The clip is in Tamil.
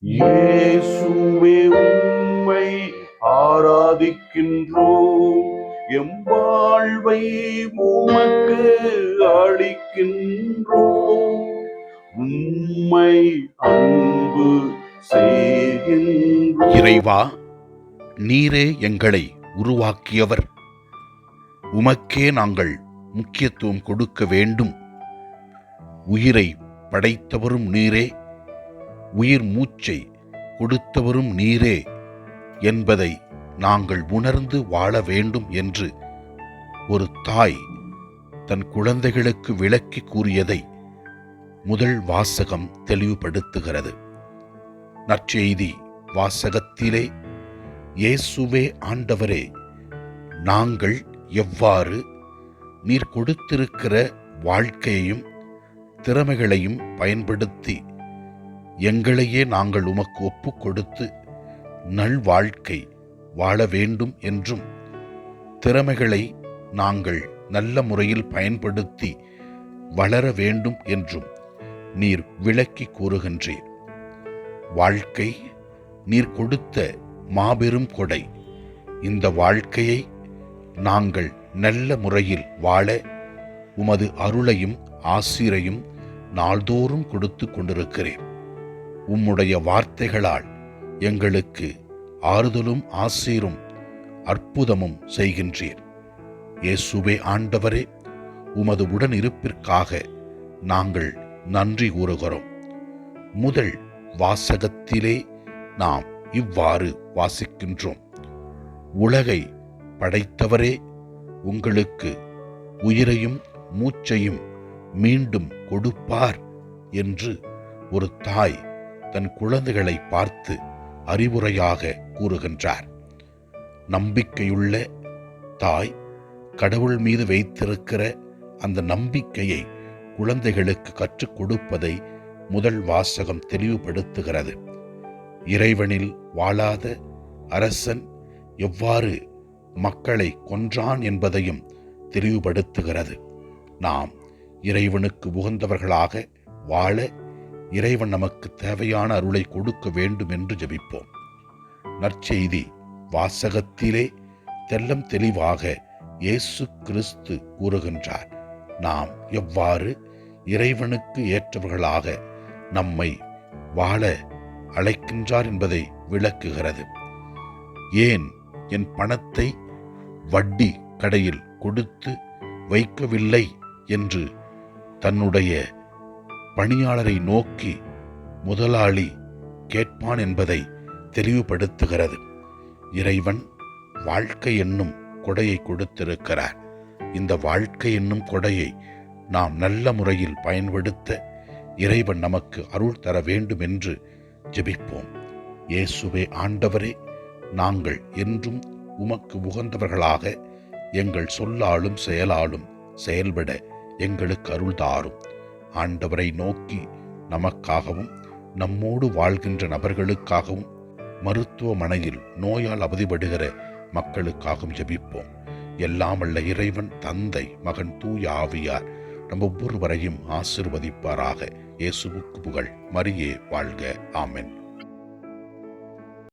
இயேசுவே உம்மை ஆராதிக்கின்றோம், எம் வாழ்வை உமக்கு அளிக்கின்றோம். உம்மை அன்பு செய்கின்றோம். இறைவா, நீரே எங்களை உருவாக்கியவர். உமக்கே நாங்கள் முக்கியத்துவம் கொடுக்க வேண்டும். உயிரை படைத்தவரும் நீரே, உயிர் மூச்சை கொடுத்தவரும் நீரே என்பதை நாங்கள் உணர்ந்து வாழ வேண்டும் என்று ஒரு தாய் தன் குழந்தைகளுக்கு விளக்கி கூறியதை முதல் வாசகம் தெளிவுபடுத்துகிறது. நற்செய்தி வாசகத்திலே இயேசுவே ஆண்டவரே, நாங்கள் எவ்வாறு நீர் கொடுத்திருக்கிற வாழ்க்கையையும் திறமைகளையும் பயன்படுத்தி எங்களையே நாங்கள் உமக்கு ஒப்புக் கொடுத்து நல்வாழ்க்கை வாழ வேண்டும் என்றும், திறமைகளை நாங்கள் நல்ல முறையில் பயன்படுத்தி வளர வேண்டும் என்றும் நீர் விளக்கி கூறுகின்றீர். வாழ்க்கை நீர் கொடுத்த மாபெரும் கொடை. இந்த வாழ்க்கையை நாங்கள் நல்ல முறையில் வாழ உமது அருளையும் ஆசீரையும் நாள்தோறும் கொடுத்து கொண்டிருக்கிறேன். உம்முடைய வார்த்தைகளால் எங்களுக்கு ஆறுதலும் ஆசீரும் அற்புதமும் செய்கின்றீர். இயேசுவே ஆண்டவரே, உமது உடன் இருப்பிற்காக நாங்கள் நன்றி கூறுகிறோம். முதல் வாசகத்திலே நாம் இவ்வாறு வாசிக்கின்றோம். உலகை படைத்தவரே, உங்களுக்கு உயிரையும் மூச்சையும் மீண்டும் கொடுப்பார் என்று ஒரு தாய் தன் குழந்தைகளை பார்த்து அறிவுரையாக கூறுகின்றார். நம்பிக்கையுள்ள தாய் கடவுள் மீது வைத்திருக்கிற அந்த நம்பிக்கையை குழந்தைகளுக்கு கற்றுக் கொடுப்பதை முதல் வாசகம் தெளிவுபடுத்துகிறது. இறைவனில் வாழாத அரசன் எவ்வாறு மக்களை கொன்றான் என்பதையும் தெளிவுபடுத்துகிறது. நாம் இறைவனுக்கு உகந்தவர்களாக வாழ இறைவன் நமக்கு தேவையான அருளை கொடுக்க வேண்டும் என்று ஜெபிப்போம். நற்செய்தி வாசகத்திலே தெல்லம் தெளிவாக இயேசு கிறிஸ்து கூறுகின்றார். நாம் எவ்வாறு இறைவனுக்கு ஏற்றவர்களாக நம்மை வாழ அழைக்கின்றார் என்பதை விளக்குகிறது. ஏன் என் பணத்தை வட்டி கடையில் கொடுத்து வைக்கவில்லை என்று தன்னுடைய பணியாளரை நோக்கி முதலாளி கேட்பான் என்பதை தெளிவுபடுத்துகிறது. இறைவன் வாழ்க்கை என்னும் கொடையை கொடுத்திருக்கிறார். இந்த வாழ்க்கை என்னும் கொடையை நாம் நல்ல முறையில் பயன்படுத்த இறைவன் நமக்கு அருள் தர வேண்டும் என்று ஜெபிப்போம். இயேசுவே ஆண்டவரே, நாங்கள் என்றும் உமக்கு உகந்தவர்களாக எங்கள் சொல்லாலும் செயலாலும் செயல்பட எங்களுக்கு அருள் தாரும். ஆண்டவரை நோக்கி நமக்காகவும் நம்மோடு வாழ்கின்ற நபர்களுக்காகவும் மருத்துவமனையில் நோயால் அவதிப்படுகிற மக்களுக்காகவும் ஜெபிப்போம். எல்லாம் வல்ல இறைவன் தந்தை, மகன், தூய ஆவியார் நம் ஒவ்வொருவரையும் ஆசீர்வதிப்பாராக. இயேசுவுக்கு புகழ். மரியே வாழ்க. ஆமென்.